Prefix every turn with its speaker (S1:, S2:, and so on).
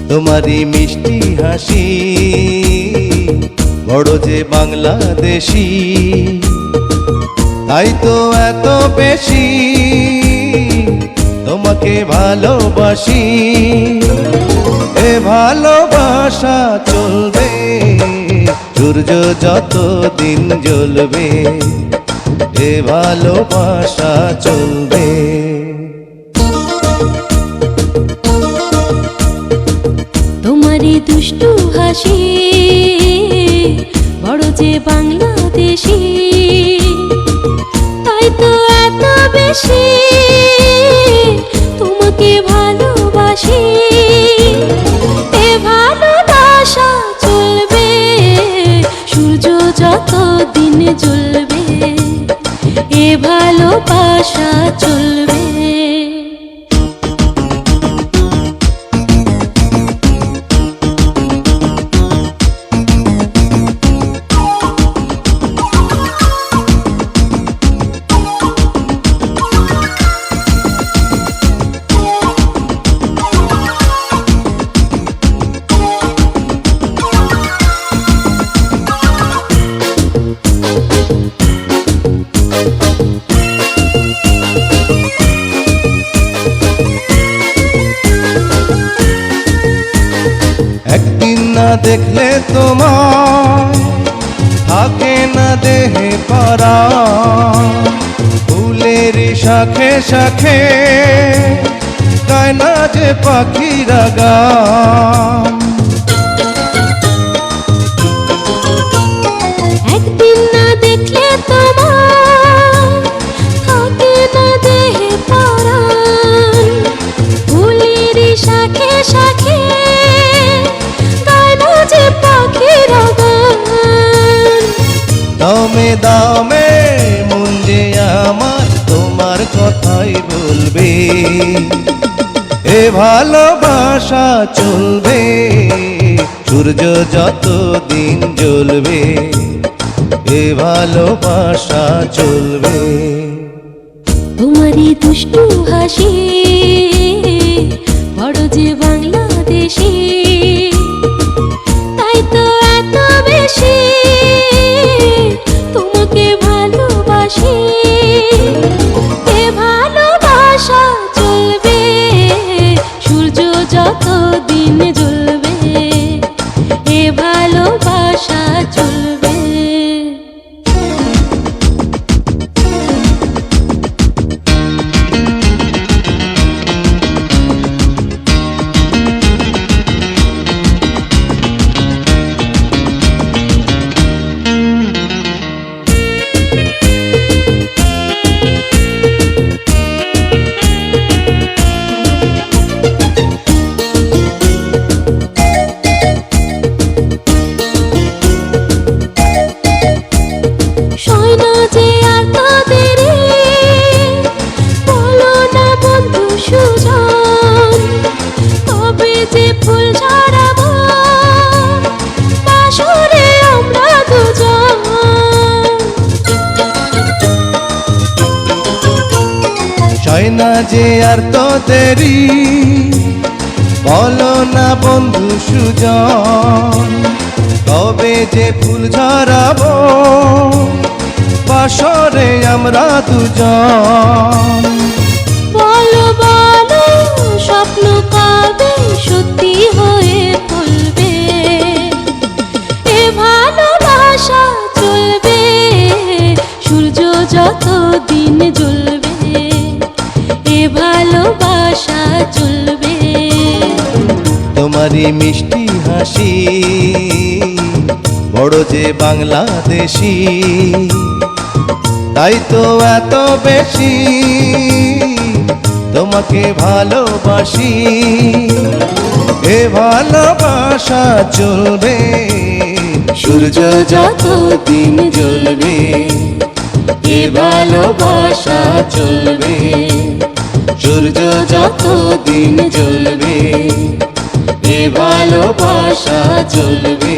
S1: তোমারি মিষ্টি হাসি বড় যে বাংলাদেশি, তাই তো এত বেশি তোমাকে ভালোবাসি। এ ভালোবাসা চলবে সূর্য যত দিন জ্বলবে, এ ভালোবাসা চলবে।
S2: তোমারি দুষ্টু হাসি বড় যে বাংলাদেশি, তাই তো এত বেশি তোমাকে ভালোবাসি। এ ভালোবাসা চলবে সূর্য যত দিন জ্বলবে, এ ভালোবাসা চলবে।
S1: একদিন না দেখলে তোমার থাকে না দেহে পরা, ফুলের শাখে শাখে গায় না যে পাখিরা গান।
S2: একদিন না দেখলে তোমার থাকে না দেহে পরাণ, ফুলের শাখে শাখে গায় না যে পাখিরা গান।
S1: দামে দামে মন যে আমার তোমার কথাই বলবে, এ ভালোবাসা চলবে সূর্য যত দিন জ্বলবে, এ ভালোবাসা চলবে।
S2: তোমারি দুষ্টু হাসি বড় যে বাংলাদেশি, তাই তো এত বেশি তোমাকে ভালোবাসি। এ ভালোবাসা চলবে সূর্য যত দিন জ্বলবে, এ ভালোবাসা চলবে।
S1: হয় না যে আর তো দেরি, বলো না বন্ধু সুজন, কবে যে ফুল ঝরাবো বাসরে আমরা দুজন।
S2: বলো বলো স্বপ্ন কবে সত্যি হয়ে ফলবে, এ ভালোবাসা চলবে সূর্য যত দিন জ্বলবে, এ ভালোবাসা চলবে।
S1: তোমারই মিষ্টি হাসি বড় যে বাংলাদেশি, তাই তো এত বেশি তোমাকে ভালোবাসি। এ ভালোবাসা চলবে সূর্য যত দিন জ্বলবে,
S3: এ ভালোবাসা চলবে, সূর্য যতদিন জ্বলবে, এ ভালোবাসা চলবে।